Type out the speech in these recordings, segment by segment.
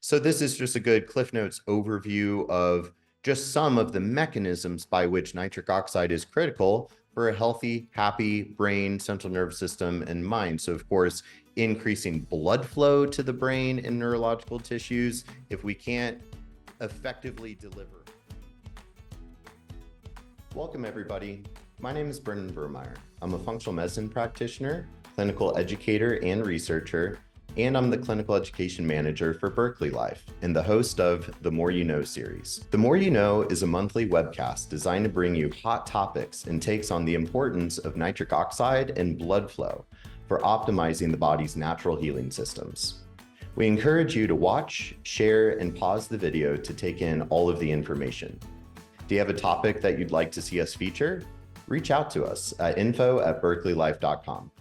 So this is just a good Cliff Notes overview of just some of the mechanisms by which nitric oxide is critical for a healthy, happy brain, central nervous system, and mind. So of course, increasing blood flow to the brain and neurological tissues if we can't effectively deliver. Welcome everybody. My name is Brennan Vermeire. I'm a functional medicine practitioner, clinical educator, and researcher, and I'm the clinical education manager for Berkeley Life and the host of The More You Know series. The More You Know is a monthly webcast designed to bring you hot topics and takes on the importance of nitric oxide and blood flow for optimizing the body's natural healing systems. We encourage you to watch, share, and pause the video to take in all of the information. Do you have a topic that you'd like to see us feature? Reach out to us at info@berkeleylife.com.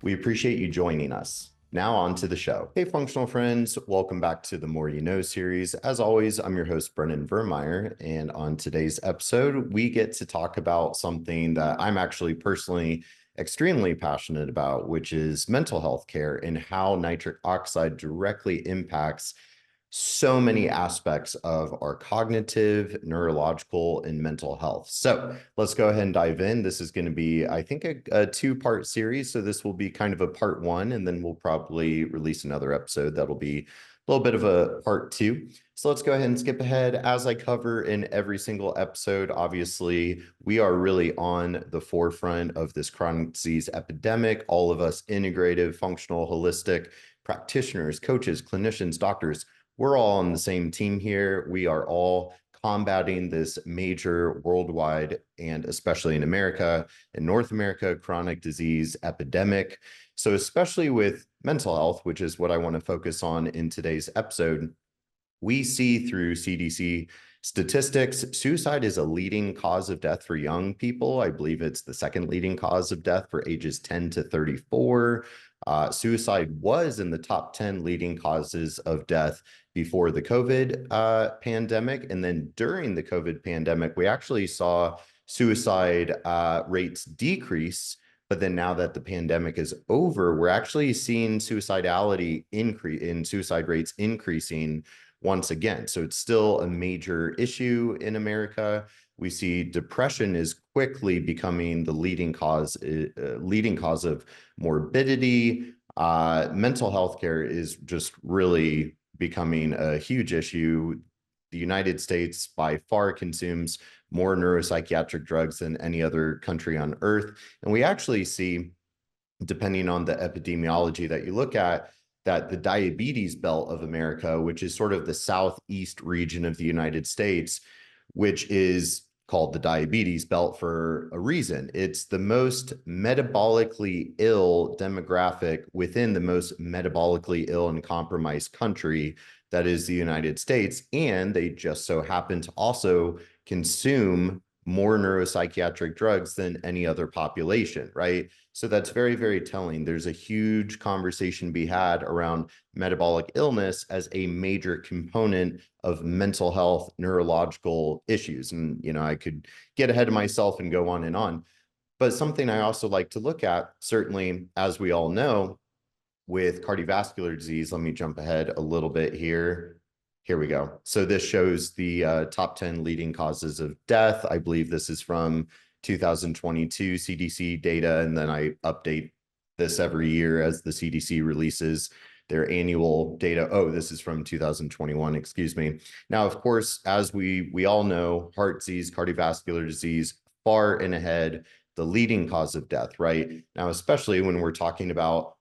We appreciate you joining us. Now on to the show. Hey, functional friends, welcome back to the More You Know series. As always, I'm your host, Brennan Vermeire, and on today's episode, we get to talk about something that I'm actually personally extremely passionate about, which is mental health care and how nitric oxide directly impacts so many aspects of our cognitive, neurological, and mental health. So let's go ahead and dive in. This is going to be, I think, a two-part series. So this will be kind of a part one, and then we'll probably release another episode that'll be a little bit of a part two. So let's go ahead and skip ahead. As I cover in every single episode, obviously, we are really on the forefront of this chronic disease epidemic. All of us integrative, functional, holistic practitioners, coaches, clinicians, doctors, we're all on the same team here. We are all combating this major worldwide, and especially in America, in North America, chronic disease epidemic. So especially with mental health, which is what I want to focus on in today's episode, we see through CDC statistics, suicide is a leading cause of death for young people. I believe it's the second leading cause of death for ages 10 to 34. Suicide was in the top 10 leading causes of death before the COVID pandemic. And then during the COVID pandemic, we actually saw suicide rates decrease. But then now that the pandemic is over, we're actually seeing suicidality increase in suicide rates increasing once again. So it's still a major issue in America. We see depression is quickly becoming the leading cause of morbidity. Mental health care is just really becoming a huge issue. The United States by far consumes more neuropsychiatric drugs than any other country on earth. And we actually see, depending on the epidemiology that you look at, that the diabetes belt of America, which is sort of the southeast region of the United States, which is called the diabetes belt for a reason. It's the most metabolically ill demographic within the most metabolically ill and compromised country, that is the United States. And they just so happen to also consume more neuropsychiatric drugs than any other population, right? So that's very, very telling. There's a huge conversation to be had around metabolic illness as a major component of mental health, neurological issues. And, you know, I could get ahead of myself and go on and on. But something I also like to look at, certainly, as we all know, with cardiovascular disease, let me jump ahead a little bit here. Here we go. So this shows the top 10 leading causes of death. I believe this is from 2022 CDC data, and then I update this every year as the CDC releases their annual data. Oh, this is from 2021, excuse me. Now, of course, as we all know, heart disease, cardiovascular disease, far and ahead, the leading cause of death, right? Now, especially when we're talking about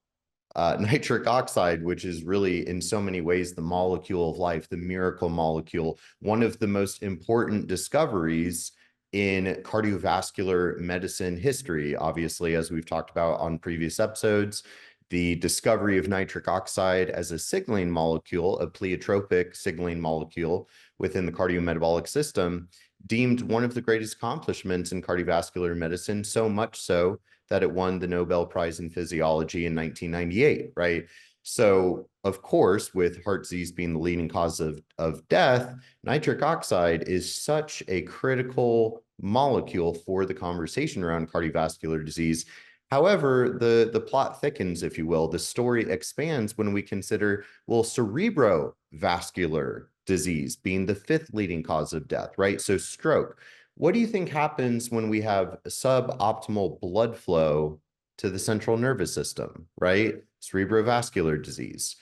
nitric oxide, which is really in so many ways the molecule of life, the miracle molecule, one of the most important discoveries in cardiovascular medicine history. Obviously, as we've talked about on previous episodes, the discovery of nitric oxide as a signaling molecule, a pleiotropic signaling molecule within the cardiometabolic system, deemed one of the greatest accomplishments in cardiovascular medicine, so much so that it won the Nobel Prize in Physiology in 1998, right? So, of course, with heart disease being the leading cause of death, nitric oxide is such a critical molecule for the conversation around cardiovascular disease. However, the plot thickens, if you will. The story expands when we consider, well, cerebrovascular disease being the fifth leading cause of death, right? So stroke. What do you think happens when we have suboptimal blood flow to the central nervous system, right? Cerebrovascular disease,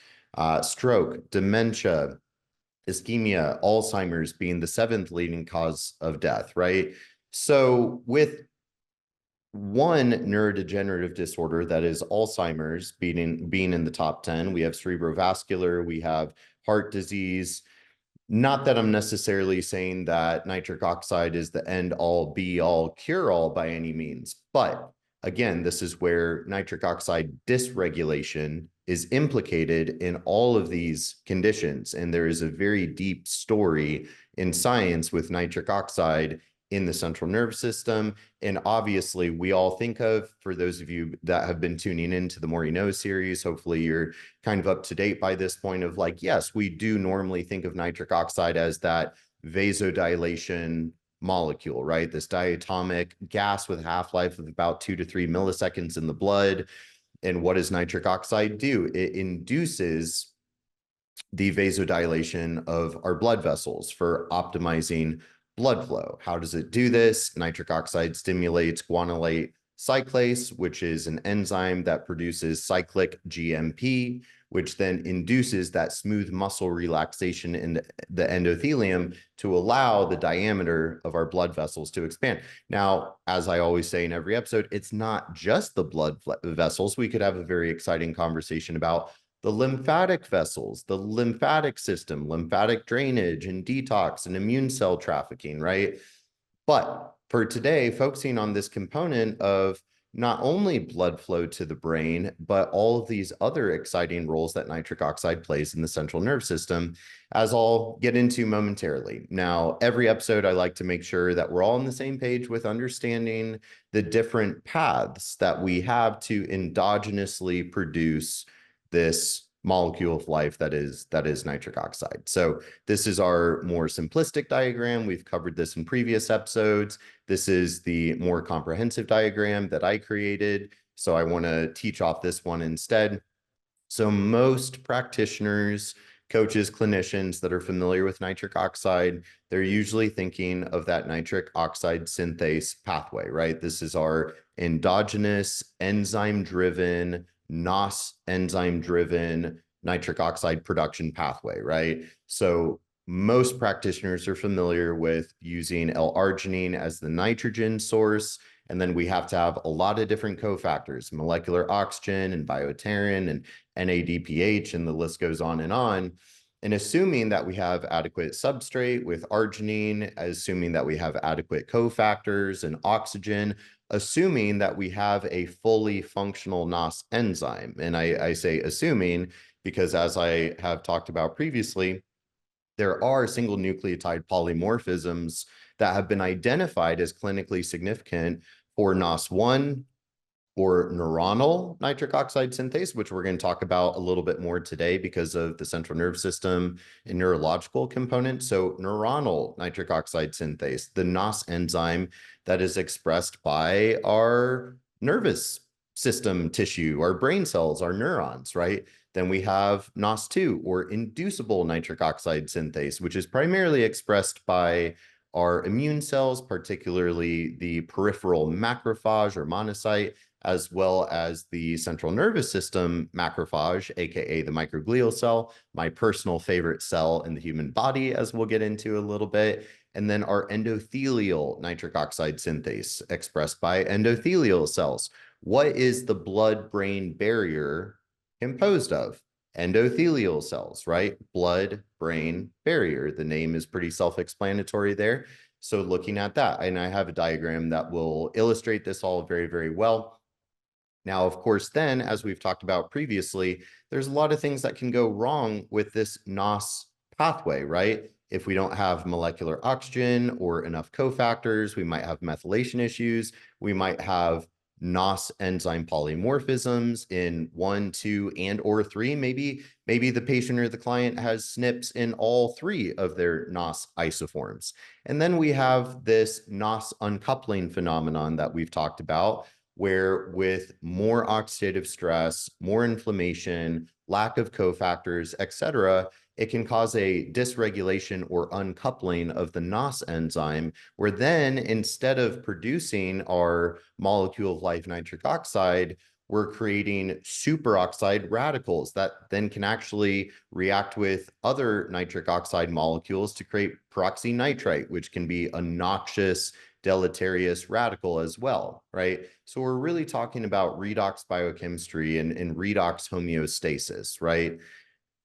stroke, dementia, ischemia, Alzheimer's being the seventh leading cause of death, right? So with one neurodegenerative disorder, that is Alzheimer's, being in the top 10, we have cerebrovascular, we have heart disease. Not that I'm necessarily saying that nitric oxide is the end all be all cure all by any means, but again, this is where nitric oxide dysregulation is implicated in all of these conditions. And there is a very deep story in science with nitric oxide in the central nervous system. And obviously, we all think of, for those of you that have been tuning into the More You Know series, hopefully you're kind of up to date by this point of like, yes, we do normally think of nitric oxide as that vasodilation molecule, right? This diatomic gas with a half-life of about 2 to 3 milliseconds in the blood. And what does nitric oxide do? It induces the vasodilation of our blood vessels for optimizing blood flow. How does it do this? Nitric oxide stimulates guanylate cyclase, which is an enzyme that produces cyclic GMP, which then induces that smooth muscle relaxation in the endothelium to allow the diameter of our blood vessels to expand. Now, as I always say in every episode, it's not just the blood vessels. We could have a very exciting conversation about the lymphatic vessels, the lymphatic system, lymphatic drainage and detox and immune cell trafficking, right? But for today, focusing on this component of not only blood flow to the brain, but all of these other exciting roles that nitric oxide plays in the central nervous system, as I'll get into momentarily. Now, every episode, I like to make sure that we're all on the same page with understanding the different paths that we have to endogenously produce this molecule of life that is nitric oxide. So this is our more simplistic diagram. We've covered this in previous episodes. This is the more comprehensive diagram that I created. So I want to teach off this one instead. So most practitioners, coaches, clinicians that are familiar with nitric oxide, they're usually thinking of that nitric oxide synthase pathway, right? This is our endogenous enzyme-driven NOS enzyme-driven nitric oxide production pathway, right? So most practitioners are familiar with using L-arginine as the nitrogen source, and then we have to have a lot of different cofactors, molecular oxygen and bioterin and NADPH, and the list goes on. And assuming that we have adequate substrate with arginine, assuming that we have adequate cofactors and oxygen, assuming that we have a fully functional NOS enzyme. And I say assuming because, as I have talked about previously, there are single nucleotide polymorphisms that have been identified as clinically significant for NOS1 or neuronal nitric oxide synthase, which we're going to talk about a little bit more today because of the central nervous system and neurological component. So neuronal nitric oxide synthase, the NOS enzyme that is expressed by our nervous system tissue, our brain cells, our neurons, right? Then we have NOS2 or inducible nitric oxide synthase, which is primarily expressed by our immune cells, particularly the peripheral macrophage or monocyte, as well as the central nervous system macrophage, aka the microglial cell, my personal favorite cell in the human body, as we'll get into a little bit. And then our endothelial nitric oxide synthase expressed by endothelial cells. What is the blood-brain barrier composed of? Endothelial cells, right? Blood-brain barrier. The name is pretty self-explanatory there. So looking at that, and I have a diagram that will illustrate this all very, very well. Now, of course, then, as we've talked about previously, there's a lot of things that can go wrong with this NOS pathway, right? If we don't have molecular oxygen or enough cofactors, we might have methylation issues. We might have NOS enzyme polymorphisms in 1, 2, and or 3. Maybe the patient or the client has SNPs in all 3 of their NOS isoforms. And then we have this NOS uncoupling phenomenon that we've talked about, where with more oxidative stress, more inflammation, lack of cofactors, et cetera, it can cause a dysregulation or uncoupling of the NOS enzyme, where then instead of producing our molecule of life, nitric oxide, we're creating superoxide radicals that then can actually react with other nitric oxide molecules to create peroxynitrite, which can be a noxious, deleterious radical as well, right? So we're really talking about redox biochemistry and redox homeostasis, right?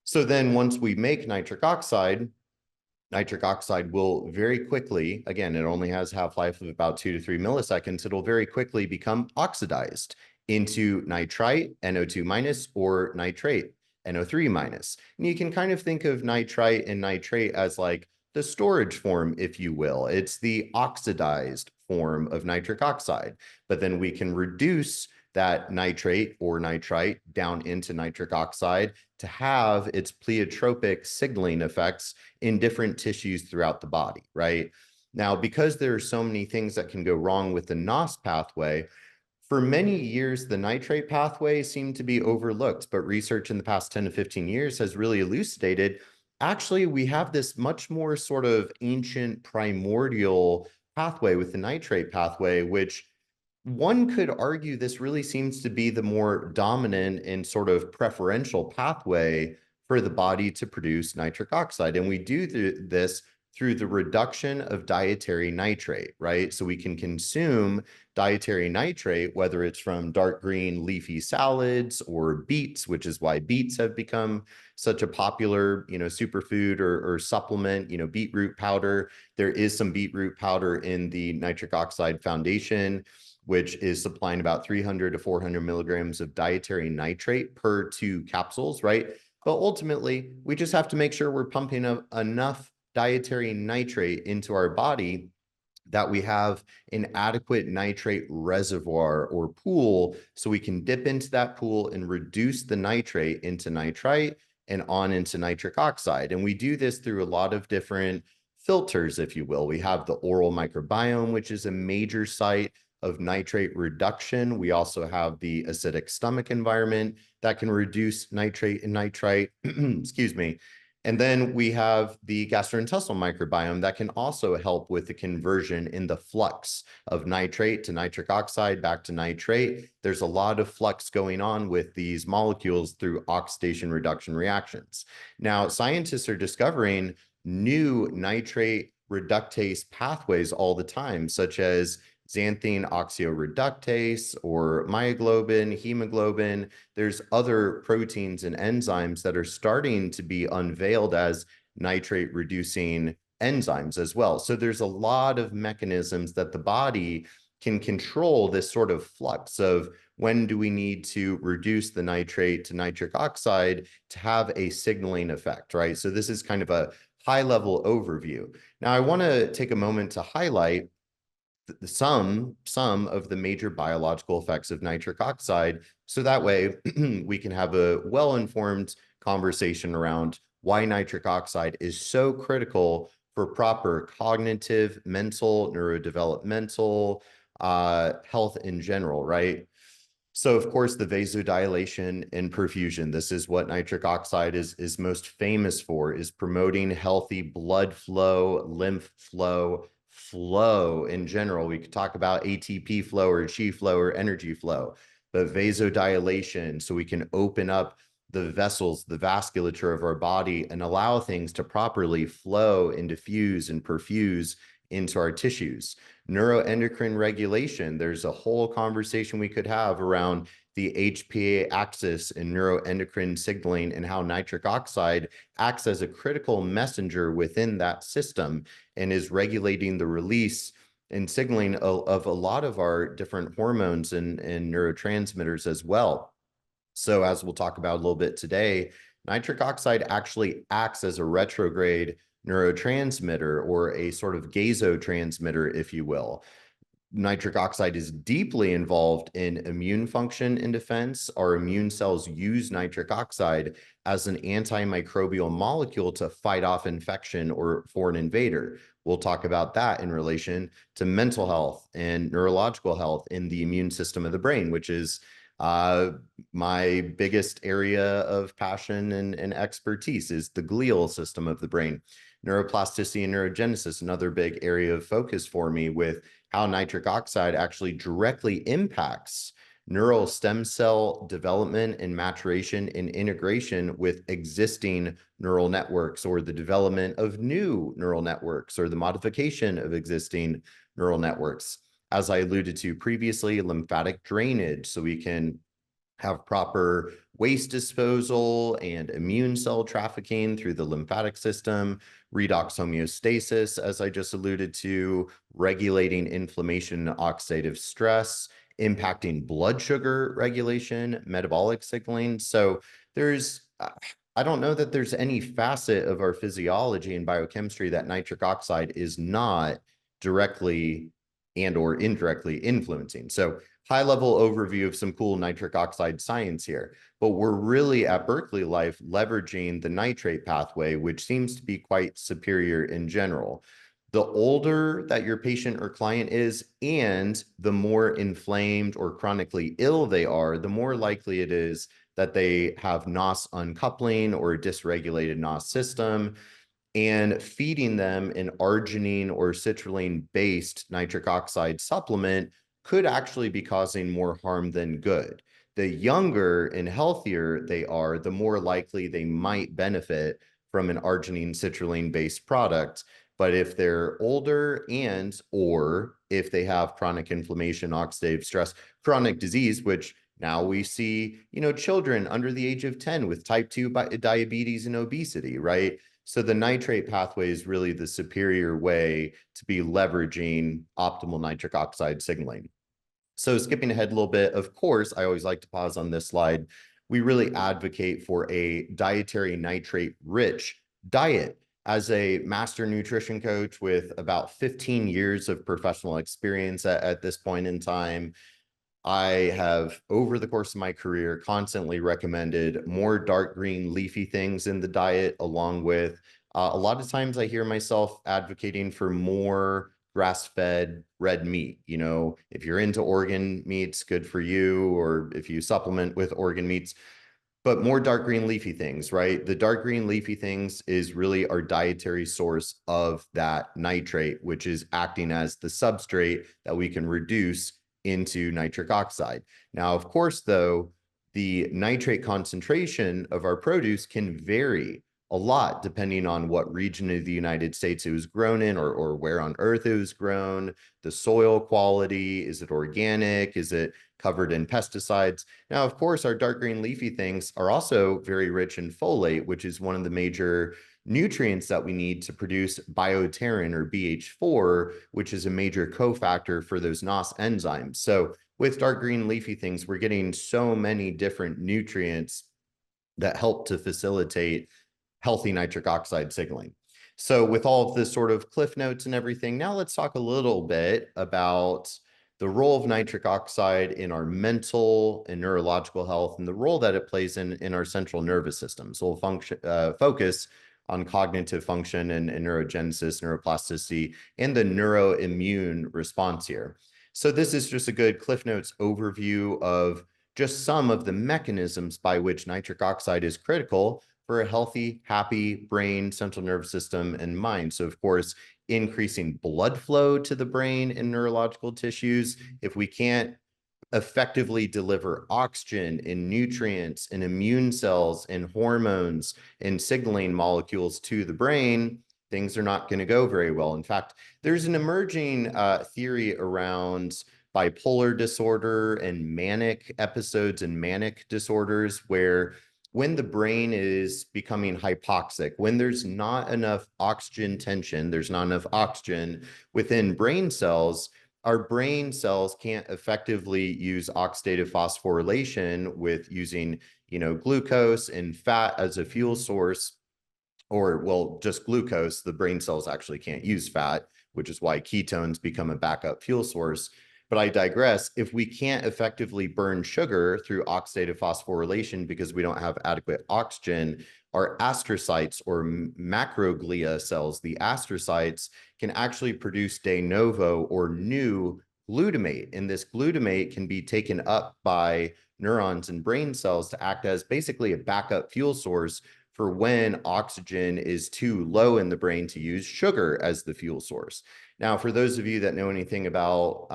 So then once we make nitric oxide will very quickly, again, it only has half-life of about 2 to 3 milliseconds, it'll very quickly become oxidized into nitrite, NO2 minus, or nitrate, NO3 minus. And you can kind of think of nitrite and nitrate as like the storage form, if you will. It's the oxidized form of nitric oxide, but then we can reduce that nitrate or nitrite down into nitric oxide to have its pleiotropic signaling effects in different tissues throughout the body, right? Now, because there are so many things that can go wrong with the NOS pathway, for many years, the nitrate pathway seemed to be overlooked, but research in the past 10 to 15 years has really elucidated, actually, we have this much more sort of ancient primordial pathway with the nitrate pathway, which one could argue this really seems to be the more dominant and sort of preferential pathway for the body to produce nitric oxide. And we do this through the reduction of dietary nitrate, right? So we can consume dietary nitrate, whether it's from dark green leafy salads or beets, which is why beets have become such a popular, superfood or supplement, beetroot powder. There is some beetroot powder in the nitric oxide foundation, which is supplying about 300 to 400 milligrams of dietary nitrate per 2 capsules, right? But ultimately, we just have to make sure we're pumping enough dietary nitrate into our body that we have an adequate nitrate reservoir or pool so we can dip into that pool and reduce the nitrate into nitrite and on into nitric oxide. And we do this through a lot of different filters, if you will. We have the oral microbiome, which is a major site of nitrate reduction. We also have the acidic stomach environment that can reduce nitrate and nitrite, excuse me. And then we have the gastrointestinal microbiome that can also help with the conversion in the flux of nitrate to nitric oxide back to nitrate. There's a lot of flux going on with these molecules through oxidation reduction reactions. Now, scientists are discovering new nitrate reductase pathways all the time, such as xanthine oxioreductase or myoglobin, hemoglobin. There's other proteins and enzymes that are starting to be unveiled as nitrate reducing enzymes as well. So there's a lot of mechanisms that the body can control this sort of flux of when do we need to reduce the nitrate to nitric oxide to have a signaling effect, right? So this is kind of a high level overview. Now I want to take a moment to highlight some of the major biological effects of nitric oxide, so that way we can have a well-informed conversation around why nitric oxide is so critical for proper cognitive, mental, neurodevelopmental health in general, right? So, of course, the vasodilation and perfusion, this is what nitric oxide is most famous for, is promoting healthy blood flow, lymph flow in general. We could talk about ATP flow or Qi flow or energy flow, but vasodilation, so we can open up the vessels, the vasculature of our body and allow things to properly flow and diffuse and perfuse into our tissues. Neuroendocrine regulation, there's a whole conversation we could have around the HPA axis and neuroendocrine signaling and how nitric oxide acts as a critical messenger within that system and is regulating the release and signaling of a lot of our different hormones and neurotransmitters as well. So as we'll talk about a little bit today, nitric oxide actually acts as a retrograde neurotransmitter or a sort of gasotransmitter, if you will. nitric oxide is deeply involved in immune function and defense. Our immune cells use nitric oxide as an antimicrobial molecule to fight off infection or foreign invader. We'll talk about that in relation to mental health and neurological health in the immune system of the brain, which is my biggest area of passion and expertise is the glial system of the brain. Neuroplasticity and neurogenesis, another big area of focus for me, with how nitric oxide actually directly impacts neural stem cell development and maturation and integration with existing neural networks, or the development of new neural networks, or the modification of existing neural networks. As I alluded to previously, lymphatic drainage, so we can have proper waste disposal and immune cell trafficking through the lymphatic system, redox homeostasis, as I just alluded to, regulating inflammation and oxidative stress, impacting blood sugar regulation, metabolic signaling. So I don't know that there's any facet of our physiology and biochemistry that nitric oxide is not directly and or indirectly influencing. So high level overview of some cool nitric oxide science here, but we're really at Berkeley Life leveraging the nitrate pathway, which seems to be quite superior in general. The older that your patient or client is, and the more inflamed or chronically ill they are, the more likely it is that they have NOS uncoupling or a dysregulated NOS system. And feeding them an arginine or citrulline-based nitric oxide supplement could actually be causing more harm than good. The younger and healthier they are, the more likely they might benefit from an arginine citrulline-based product. But if they're older or if they have chronic inflammation, oxidative stress, chronic disease, which now we see, children under the age of 10 with type 2 diabetes and obesity, right? So the nitrate pathway is really the superior way to be leveraging optimal nitric oxide signaling. So skipping ahead a little bit, of course, I always like to pause on this slide. We really advocate for a dietary nitrate-rich diet. As a master nutrition coach with about 15 years of professional experience at this point in time, I have, over the course of my career, constantly recommended more dark green leafy things in the diet, along with a lot of times I hear myself advocating for more grass-fed red meat. If you're into organ meats, good for you, or if you supplement with organ meats, but more dark green leafy things, right? The dark green leafy things is really our dietary source of that nitrate, which is acting as the substrate that we can reduce into nitric oxide. Now, of course, though, the nitrate concentration of our produce can vary a lot depending on what region of the United States it was grown in, or where on earth it was grown, the soil quality, is it organic, is it covered in pesticides? Now, of course, our dark green leafy things are also very rich in folate, which is one of the major nutrients that we need to produce bioterin, or BH4, which is a major cofactor for those NOS enzymes. So with dark green leafy things, we're getting so many different nutrients that help to facilitate healthy nitric oxide signaling. So with all of this sort of cliff notes and everything, now let's talk a little bit about the role of nitric oxide in our mental and neurological health, and the role that it plays in our central nervous system. So we'll focus on cognitive function and neurogenesis, neuroplasticity, and the neuroimmune response here. So this is just a good Cliff Notes overview of just some of the mechanisms by which nitric oxide is critical for a healthy, happy brain, central nervous system, and mind. So of course, increasing blood flow to the brain and neurological tissues. If we can't effectively deliver oxygen and nutrients and immune cells and hormones and signaling molecules to the brain, things are not going to go very well. In fact, there's an emerging theory around bipolar disorder and manic episodes and manic disorders, where when the brain is becoming hypoxic, when there's not enough oxygen tension, there's not enough oxygen within brain cells, our brain cells can't effectively use oxidative phosphorylation with using, glucose and fat as a fuel source or well, just glucose. The brain cells actually can't use fat, which is why ketones become a backup fuel source. But I digress. If we can't effectively burn sugar through oxidative phosphorylation because we don't have adequate oxygen, our astrocytes or macroglia cells, the astrocytes, can actually produce de novo or new glutamate. And this glutamate can be taken up by neurons and brain cells to act as basically a backup fuel source for when oxygen is too low in the brain to use sugar as the fuel source. Now, for those of you that know anything about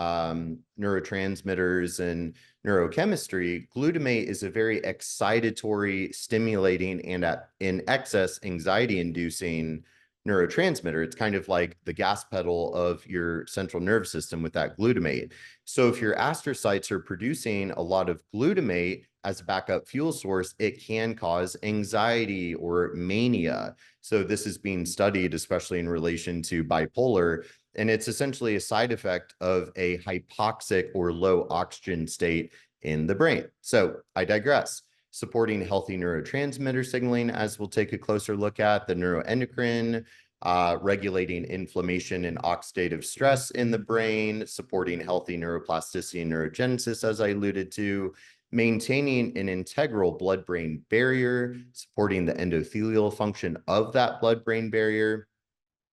neurotransmitters and neurochemistry, glutamate is a very excitatory, stimulating, and in excess anxiety-inducing neurotransmitter. It's kind of like the gas pedal of your central nervous system with that glutamate. So if your astrocytes are producing a lot of glutamate as a backup fuel source, it can cause anxiety or mania. So this is being studied, especially in relation to bipolar, and it's essentially a side effect of a hypoxic or low oxygen state in the brain. So I digress. Supporting healthy neurotransmitter signaling, as we'll take a closer look at, the neuroendocrine, regulating inflammation and oxidative stress in the brain, supporting healthy neuroplasticity and neurogenesis, as I alluded to, maintaining an integral blood-brain barrier, supporting the endothelial function of that blood-brain barrier,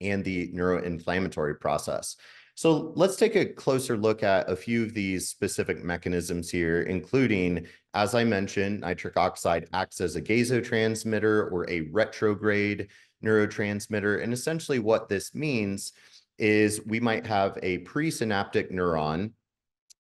and the neuroinflammatory process. So let's take a closer look at a few of these specific mechanisms here, including, as I mentioned, nitric oxide acts as a gasotransmitter or a retrograde neurotransmitter. And essentially what this means is we might have a presynaptic neuron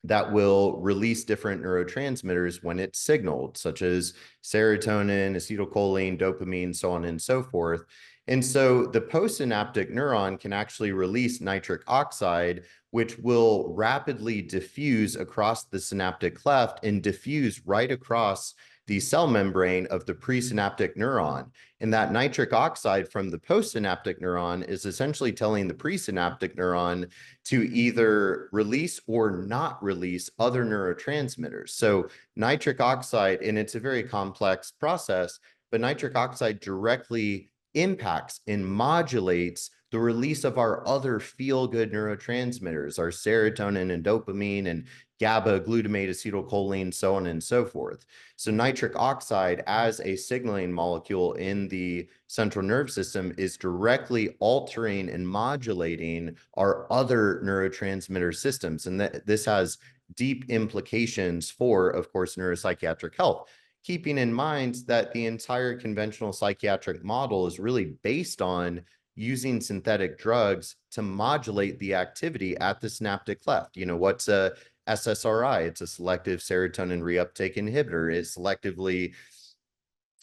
that will release different neurotransmitters when it's signaled, such as serotonin, acetylcholine, dopamine, so on and so forth. And so the postsynaptic neuron can actually release nitric oxide, which will rapidly diffuse across the synaptic cleft and diffuse right across the cell membrane of the presynaptic neuron. And that nitric oxide from the postsynaptic neuron is essentially telling the presynaptic neuron to either release or not release other neurotransmitters. So nitric oxide, and it's a very complex process, but nitric oxide directly impacts and modulates the release of our other feel-good neurotransmitters, our serotonin and dopamine and GABA, glutamate, acetylcholine, so on and so forth. So nitric oxide as a signaling molecule in the central nervous system is directly altering and modulating our other neurotransmitter systems. And this has deep implications for, of course, neuropsychiatric health, keeping in mind that the entire conventional psychiatric model is really based on using synthetic drugs to modulate the activity at the synaptic cleft. You know, what's a SSRI? It's a selective serotonin reuptake inhibitor. It selectively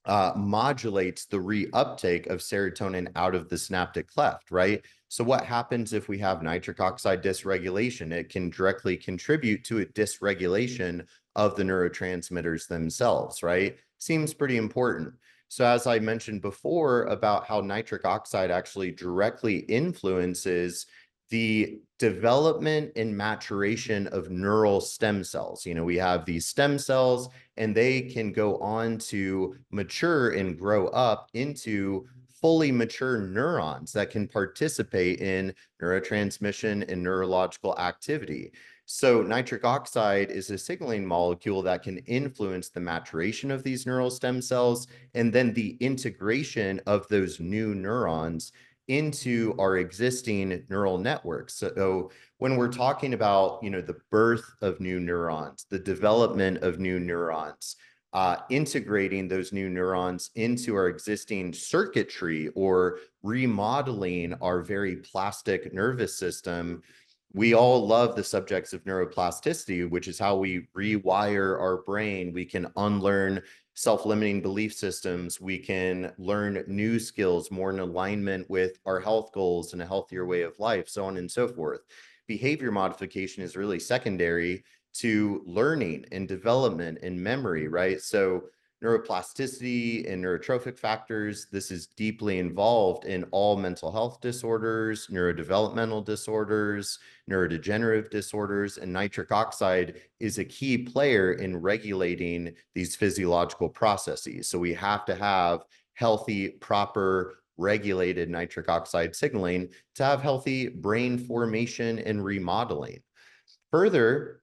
modulates the reuptake of serotonin out of the synaptic cleft, right? So what happens if we have nitric oxide dysregulation? It can directly contribute to a dysregulation of the neurotransmitters themselves, right? Seems pretty important. So as I mentioned before about how nitric oxide actually directly influences the development and maturation of neural stem cells. You know, we have these stem cells and they can go on to mature and grow up into fully mature neurons that can participate in neurotransmission and neurological activity. So nitric oxide is a signaling molecule that can influence the maturation of these neural stem cells and then the integration of those new neurons into our existing neural networks. So when we're talking about, you know, the birth of new neurons, the development of new neurons, integrating those new neurons into our existing circuitry or remodeling our very plastic nervous system, we all love the subjects of neuroplasticity, which is how we rewire our brain. We can unlearn self-limiting belief systems. We can learn new skills more in alignment with our health goals and a healthier way of life, so on and so forth. Behavior modification is really secondary to learning and development and memory, right? So neuroplasticity and neurotrophic factors, this is deeply involved in all mental health disorders, neurodevelopmental disorders, neurodegenerative disorders, and nitric oxide is a key player in regulating these physiological processes. So we have to have healthy, proper regulated nitric oxide signaling to have healthy brain formation and remodeling. Further,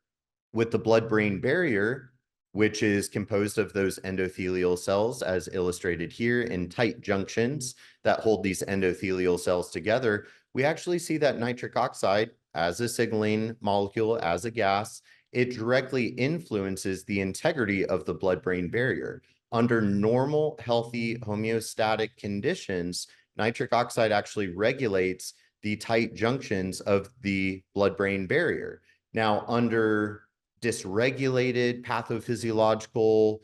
with the blood-brain barrier, which is composed of those endothelial cells, as illustrated here, in tight junctions that hold these endothelial cells together, we actually see that nitric oxide, as a signaling molecule, as a gas, it directly influences the integrity of the blood-brain barrier. Under normal, healthy, homeostatic conditions, nitric oxide actually regulates the tight junctions of the blood-brain barrier. Now, under dysregulated pathophysiological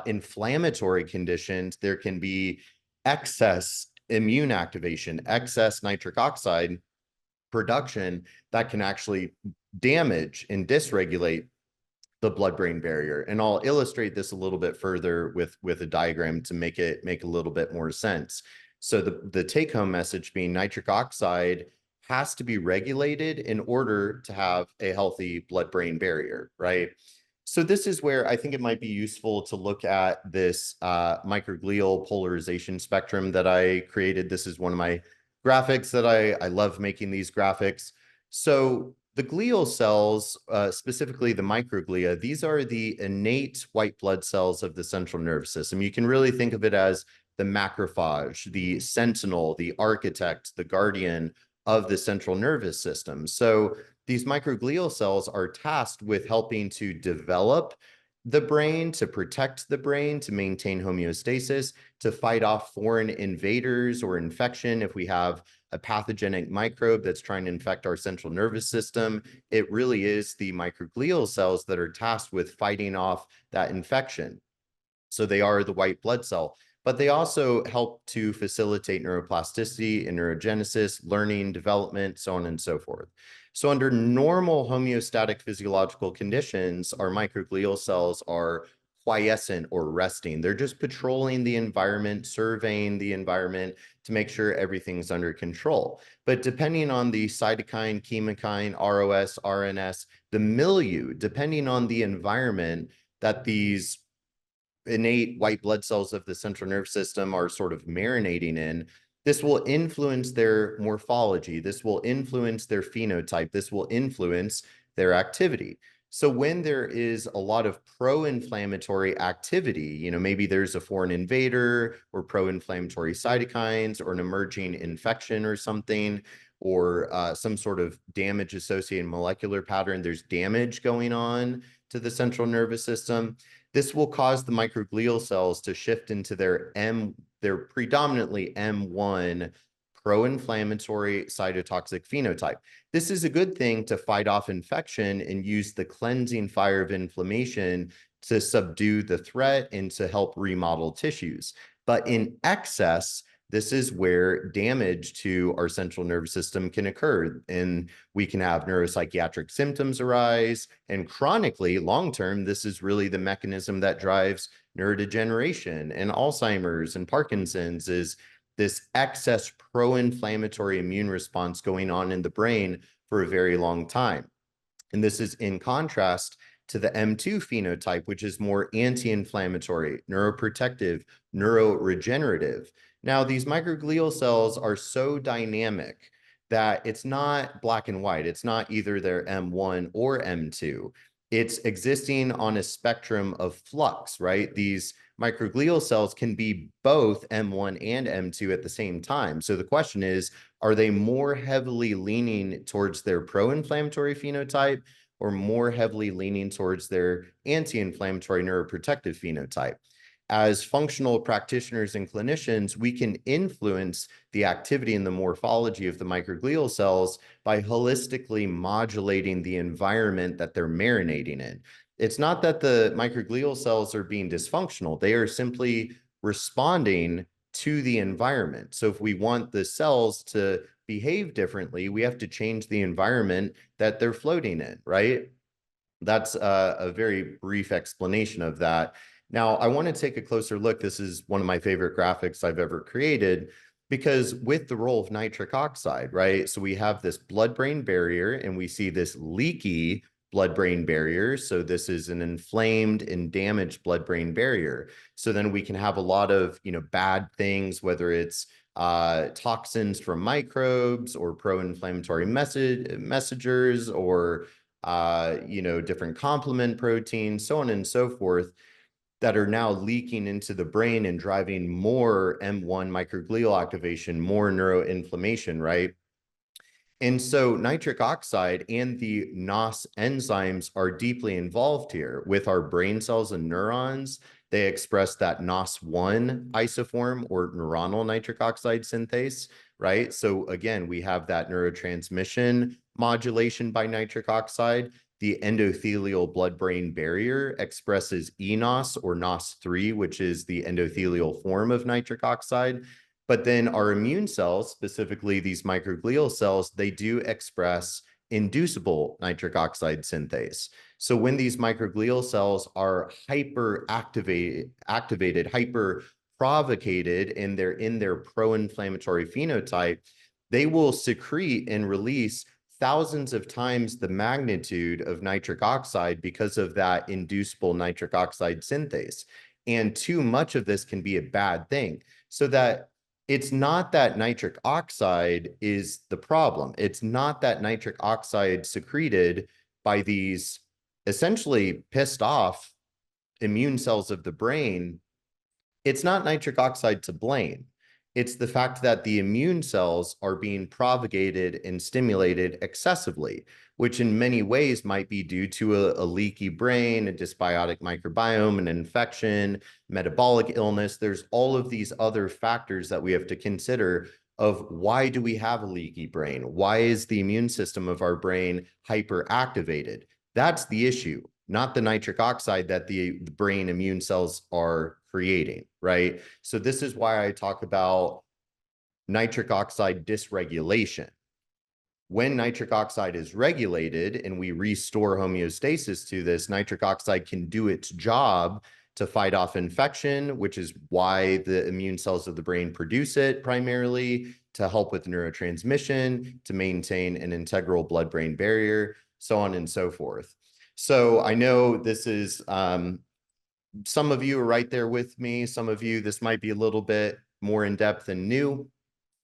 inflammatory conditions, there can be excess immune activation, excess nitric oxide production that can actually damage and dysregulate the blood-brain barrier. And I'll illustrate this a little bit further with a diagram to make a little bit more sense. So the take-home message being nitric oxide has to be regulated in order to have a healthy blood-brain barrier, right? So this is where I think it might be useful to look at this microglial polarization spectrum that I created. This is one of my graphics that I love making these graphics. So the glial cells, specifically the microglia, these are the innate white blood cells of the central nervous system. You can really think of it as the macrophage, the sentinel, the architect, the guardian of the central nervous system. So these microglial cells are tasked with helping to develop the brain, to protect the brain, to maintain homeostasis, to fight off foreign invaders or infection. If we have a pathogenic microbe that's trying to infect our central nervous system, it really is the microglial cells that are tasked with fighting off that infection. So they are the white blood cell, but they also help to facilitate neuroplasticity and neurogenesis, learning, development, so on and so forth. So under normal homeostatic physiological conditions, our microglial cells are quiescent or resting. They're just patrolling the environment, surveying the environment to make sure everything's under control. But depending on the cytokine, chemokine, ROS, RNS, the milieu, depending on the environment that these innate white blood cells of the central nervous system are sort of marinating in, this will influence their morphology. This will influence their phenotype. This will influence their activity. So when there is a lot of pro-inflammatory activity, maybe there's a foreign invader or pro-inflammatory cytokines or an emerging infection or something, or some sort of damage associated molecular pattern, there's damage going on to the central nervous system. This will cause the microglial cells to shift into their predominantly M1 pro-inflammatory cytotoxic phenotype. This is a good thing to fight off infection and use the cleansing fire of inflammation to subdue the threat and to help remodel tissues. But in excess, this is where damage to our central nervous system can occur, and we can have neuropsychiatric symptoms arise. And chronically, long-term, this is really the mechanism that drives neurodegeneration and Alzheimer's and Parkinson's, is this excess pro-inflammatory immune response going on in the brain for a very long time. And this is in contrast to the M2 phenotype, which is more anti-inflammatory, neuroprotective, neuroregenerative. Now, these microglial cells are so dynamic that it's not black and white. It's not either their M1 or M2. It's existing on a spectrum of flux, right? These microglial cells can be both M1 and M2 at the same time. So the question is, are they more heavily leaning towards their pro-inflammatory phenotype or more heavily leaning towards their anti-inflammatory neuroprotective phenotype? As functional practitioners and clinicians, we can influence the activity and the morphology of the microglial cells by holistically modulating the environment that they're marinating in. It's not that the microglial cells are being dysfunctional. They are simply responding to the environment. So if we want the cells to behave differently, we have to change the environment that they're floating in, right? That's a very brief explanation of that. Now, I want to take a closer look. This is one of my favorite graphics I've ever created, because with the role of nitric oxide, right? So we have this blood-brain barrier and we see this leaky blood-brain barrier. So this is an inflamed and damaged blood-brain barrier. So then we can have a lot of, bad things, whether it's toxins from microbes or pro-inflammatory messengers or different complement proteins, so on and so forth, that are now leaking into the brain and driving more M1 microglial activation, more neuroinflammation, right? And so nitric oxide and the NOS enzymes are deeply involved here with our brain cells and neurons. They express that NOS1 isoform or neuronal nitric oxide synthase, right? So again, we have that neurotransmission modulation by nitric oxide. The endothelial blood-brain barrier expresses eNOS or NOS3, which is the endothelial form of nitric oxide. But then our immune cells, specifically these microglial cells, they do express inducible nitric oxide synthase. So when these microglial cells are hyper-provocated, and they're in their pro-inflammatory phenotype, they will secrete and release thousands of times the magnitude of nitric oxide because of that inducible nitric oxide synthase. And too much of this can be a bad thing. So that it's not that nitric oxide is the problem. It's not that nitric oxide secreted by these essentially pissed off immune cells of the brain. It's not nitric oxide to blame. It's the fact that the immune cells are being propagated and stimulated excessively, which in many ways might be due to a leaky brain, a dysbiotic microbiome, an infection, metabolic illness. There's all of these other factors that we have to consider of why do we have a leaky brain? Why is the immune system of our brain hyperactivated? That's the issue, not the nitric oxide that the brain immune cells are creating, right? So this is why I talk about nitric oxide dysregulation. When nitric oxide is regulated and we restore homeostasis to this, nitric oxide can do its job to fight off infection, which is why the immune cells of the brain produce it primarily, to help with neurotransmission, to maintain an integral blood-brain barrier, so on and so forth. So I know this is, some of you are right there with me. Some of you, this might be a little bit more in depth and new,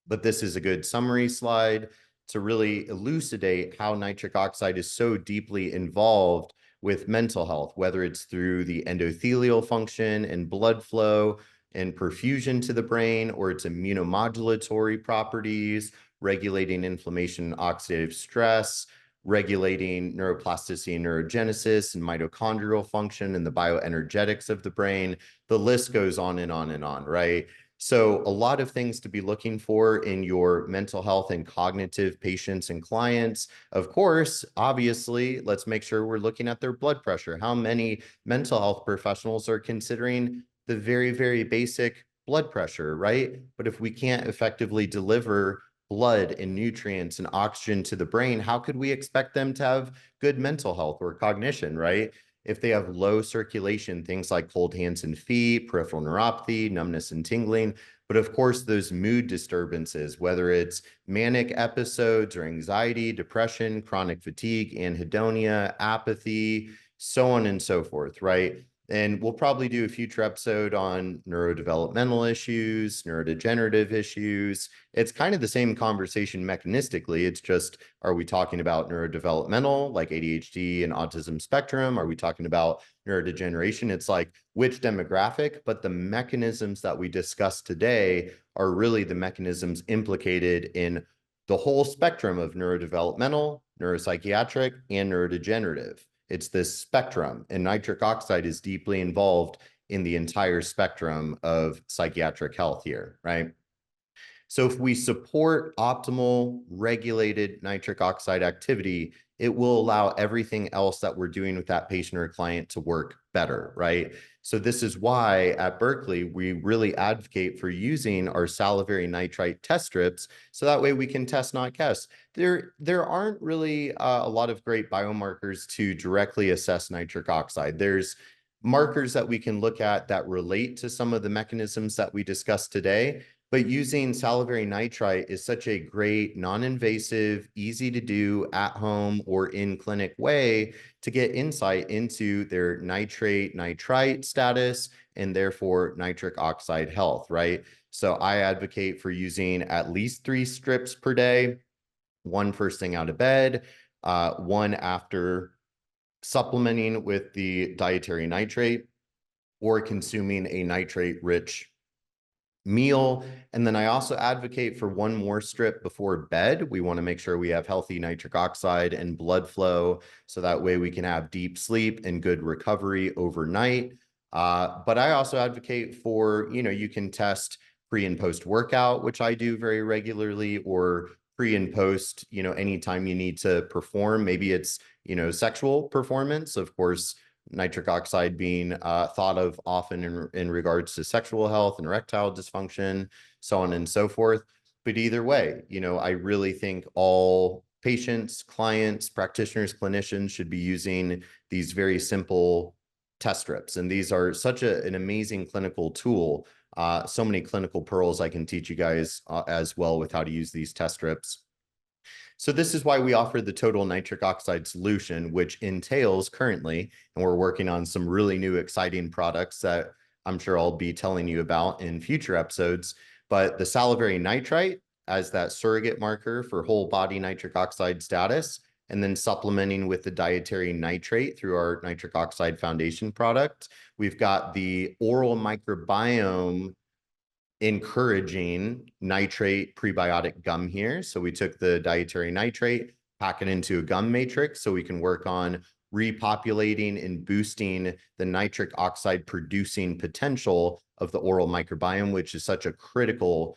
but this is a good summary slide to really elucidate how nitric oxide is so deeply involved with mental health, whether it's through the endothelial function and blood flow and perfusion to the brain, or its immunomodulatory properties, regulating inflammation and oxidative stress, regulating neuroplasticity and neurogenesis and mitochondrial function and the bioenergetics of the brain. The list goes on and on and on, right? So a lot of things to be looking for in your mental health and cognitive patients and clients. Of course, obviously, let's make sure we're looking at their blood pressure. How many mental health professionals are considering the very, very basic blood pressure, right? But if we can't effectively deliver blood and nutrients and oxygen to the brain, how could we expect them to have good mental health or cognition, right? If they have low circulation, things like cold hands and feet, peripheral neuropathy, numbness and tingling, but of course, those mood disturbances, whether it's manic episodes or anxiety, depression, chronic fatigue, anhedonia, apathy, so on and so forth, right? And we'll probably do a future episode on neurodevelopmental issues, neurodegenerative issues. It's kind of the same conversation mechanistically. It's just, are we talking about neurodevelopmental, like ADHD and autism spectrum? Are we talking about neurodegeneration? It's like which demographic, but the mechanisms that we discussed today are really the mechanisms implicated in the whole spectrum of neurodevelopmental, neuropsychiatric, and neurodegenerative. It's this spectrum, and nitric oxide is deeply involved in the entire spectrum of psychiatric health here, right? So if we support optimal regulated nitric oxide activity, it will allow everything else that we're doing with that patient or client to work better, right? So this is why at Berkeley, we really advocate for using our salivary nitrite test strips, so that way we can test, not guess. There aren't really a lot of great biomarkers to directly assess nitric oxide. There's markers that we can look at that relate to some of the mechanisms that we discussed today, but using salivary nitrite is such a great, non-invasive, easy to do at home or in clinic way to get insight into their nitrate, nitrite status, and therefore nitric oxide health, right? So I advocate for using at least 3 strips per day, one first thing out of bed, one after supplementing with the dietary nitrate or consuming a nitrate-rich meal. And then I also advocate for one more strip before bed. We want to make sure we have healthy nitric oxide and blood flow so that way we can have deep sleep and good recovery overnight. But I also advocate for, you can test pre and post workout, which I do very regularly, or pre and post, anytime you need to perform. Maybe it's, sexual performance. Of course, nitric oxide being thought of often in regards to sexual health and erectile dysfunction, so on and so forth. But either way, I really think all patients, clients, practitioners, clinicians should be using these very simple test strips. And these are such an amazing clinical tool. So many clinical pearls I can teach you guys as well with how to use these test strips. So this is why we offer the total nitric oxide solution, which entails currently, and we're working on some really new exciting products that I'm sure I'll be telling you about in future episodes, but the salivary nitrite as that surrogate marker for whole body nitric oxide status, and then supplementing with the dietary nitrate through our nitric oxide foundation product. We've got the oral microbiome encouraging nitrate prebiotic gum here. So we took the dietary nitrate, pack it into a gum matrix so we can work on repopulating and boosting the nitric oxide producing potential of the oral microbiome, which is such a critical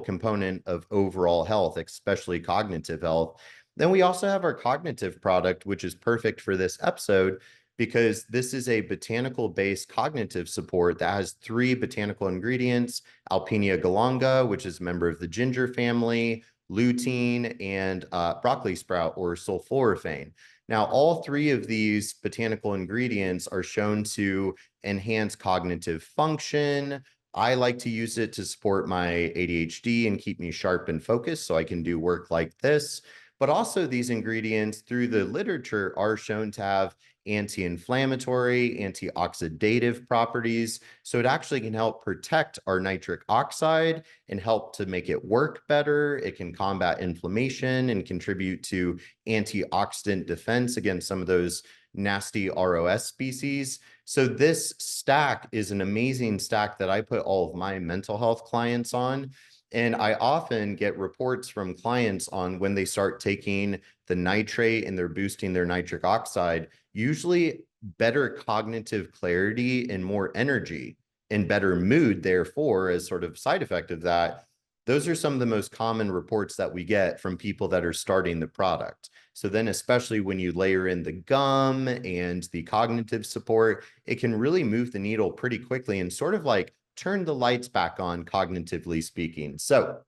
component of overall health, especially cognitive health. Then we also have our cognitive product, which is perfect for this episode because this is a botanical-based cognitive support that has 3 botanical ingredients: Alpinia galanga, which is a member of the ginger family, lutein, and broccoli sprout or sulforaphane. Now, all 3 of these botanical ingredients are shown to enhance cognitive function. I like to use it to support my ADHD and keep me sharp and focused so I can do work like this. But also these ingredients through the literature are shown to have anti-inflammatory, antioxidative properties. So it actually can help protect our nitric oxide and help to make it work better. It can combat inflammation and contribute to antioxidant defense against some of those nasty ROS species. So this stack is an amazing stack that I put all of my mental health clients on. And I often get reports from clients on when they start taking the nitrate and they're boosting their nitric oxide, usually better cognitive clarity and more energy and better mood, therefore, as sort of side effect of that. Those are some of the most common reports that we get from people that are starting the product. So then, especially when you layer in the gum and the cognitive support, it can really move the needle pretty quickly and sort of like turn the lights back on, cognitively speaking. So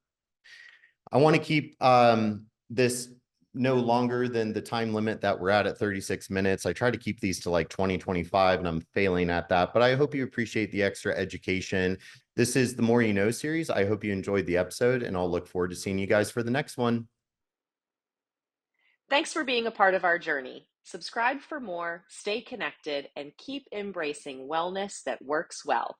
I want to keep this no longer than the time limit that we're at 36 minutes. I try to keep these to like 20, 25, and I'm failing at that, but I hope you appreciate the extra education. This is the More You Know series. I hope you enjoyed the episode, and I'll look forward to seeing you guys for the next one. Thanks for being a part of our journey. Subscribe for more, stay connected, and keep embracing wellness that works well.